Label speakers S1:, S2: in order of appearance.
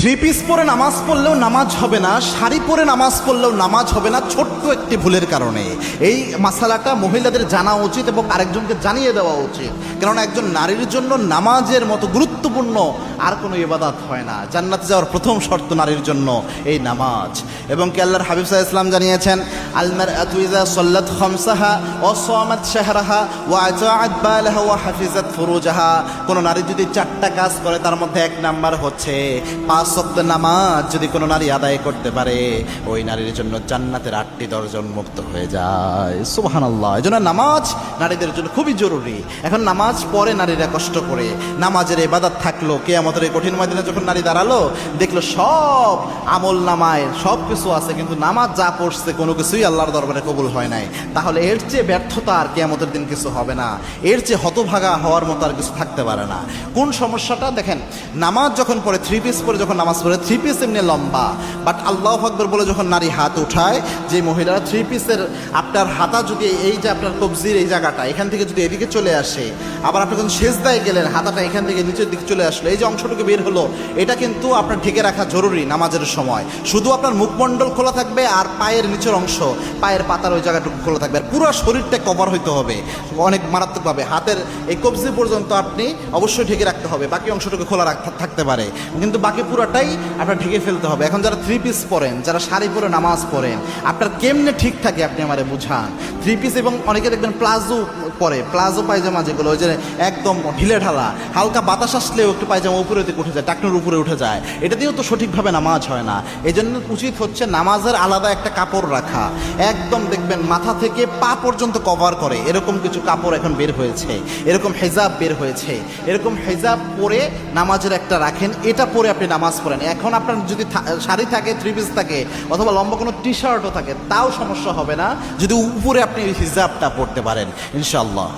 S1: Three piece পরে নামাজ পড়লেও নামাজ হবে না, শাড়ি পরে নামাজ পড়লেও নামাজ হবে না, ছোট্ট একটি ভুলের কারণে। এই মাসালাটা মহিলাদের জানা উচিত এবং আরেকজনকে জানিয়ে দেওয়া উচিত, কারণ একজন নারীর জন্য নামাজের মতো গুরুত্বপূর্ণ আর কোনো ইবাদত হয় না। জান্নাতে যাওয়ার প্রথম শর্ত নারীর জন্য এই নামাজ। এবং কি আল্লাহর হাবিব সাল্লাল্লাহু আলাইহি ওয়াসাল্লাম জানিয়েছেন, আল মারআতু ইযা সাল্লাত খামসাহা ওয়া সামাত শাহরাহা ওয়া আতাআত বালাহা ওয়া হাফিজাত ফুরুজাহা। কোন নারী যদি চারটা কাজ করে তার মধ্যে এক নাম্বার হচ্ছে 5 ওয়াক্ত নামাজ যদি কোনো নারী আদায় করতে পারে, ওই নারীর জন্য জান্নাতের 8টি দরজা উন্মুক্ত হয়ে যায়। সুবহানাল্লাহ। এজন্য নামাজ নারীদের জন্য খুবই জরুরি। এখন নামাজ পড়ে নারীরা কষ্ট করে, নামাজের ইবাদত থাকলো, কিয়ামতের এই কঠিন ময়দানে যখন নারী দাঁড়ালো দেখলো সব আমল নামায় সব কিছু আছে, কিন্তু নামাজ যা পড়ছে কোনো কিছুই আল্লাহর দরবারে কবুল হয় নাই, তাহলে এর চেয়ে ব্যর্থতা আর কিয়ামতের দিন কিছু হবে না, এর চেয়ে হতভাগা হওয়ার মতো আর কিছু থাকতে পারে না। কোন সমস্যাটা দেখেন, নামাজ যখন পড়ে থ্রি পিস পরে যখন নামাজ পড়ে, থ্রি পিস এমনি লম্বা, বাট আল্লাহু আকবার বলে যখন নারী হাত উঠায়, যে মহিলারা থ্রি পিসের আপনার হাতা যদি এই যে আপনার কবজির এই জায়গাটা এখান থেকে যদি এদিকে চলে আসে, আবার আপনি যখন সেজদায় গেলেন হাতাটা এখান থেকে নিচের দিকে চলে আসলো, এই যে অংশটুকু বের হলো, এটা কিন্তু আপনার ঢেকে রাখা জরুরি নামাজের সময়। শুধু আপনার মুখমণ্ডল খোলা থাকবে আর পায়ের নিচের অংশ, পায়ের পাতার ওই জায়গাটুকু খোলা থাকবে, আর পুরো শরীরটা কভার হইতে হবে অনেক মারাত্মকভাবে। হাতের এই কবজি পর্যন্ত আপনি অবশ্যই ঢেকে রাখতে হবে, বাকি অংশটুকু খোলা থাকতে পারে, কিন্তু বাকি পুরোটাই আপনার ঢেকে ফেলতে হবে। এখন যারা থ্রি পিস পরেন, যারা শাড়ি পরে নামাজ পড়েন, আপনার কেমনে ঠিক থাকে আপনি আমারে বুঝান। থ্রি পিস এবং অনেকে দেখবেন প্লাজো পরে, প্লাজো পায়জামা যেগুলো ওই যে একদম ঢিলে ঢালা, হালকা বাতাস আসলেও একটু পায়জামা উপরে দিকে উঠে যায়, টাকনুর উপরে উঠে যায়, এটা দিয়েও তো সঠিকভাবে নামাজ হয় না। এই জন্য উচিত হচ্ছে নামাজের আলাদা একটা কাপড় রাখা, একদম দেখবেন মাথা থেকে পা পর্যন্ত কভার করে এরকম কিছু কাপড় এখন বের হয়েছে, এরকম হেজাব বের হয়েছে, এরকম হেজাব পরে নামাজের একটা রাখেন, এটা পরে আপনি নামাজ পড়েন। এখন আপনার যদি শাড়ি থাকে, থ্রি পিস থাকে, অথবা লম্বা কোনো টি শার্টও থাকে, তাও সমস্যা হবে না যদি উপরে আপনি হিজাবটা পড়তে পারেন ইনশাআল্লাহ।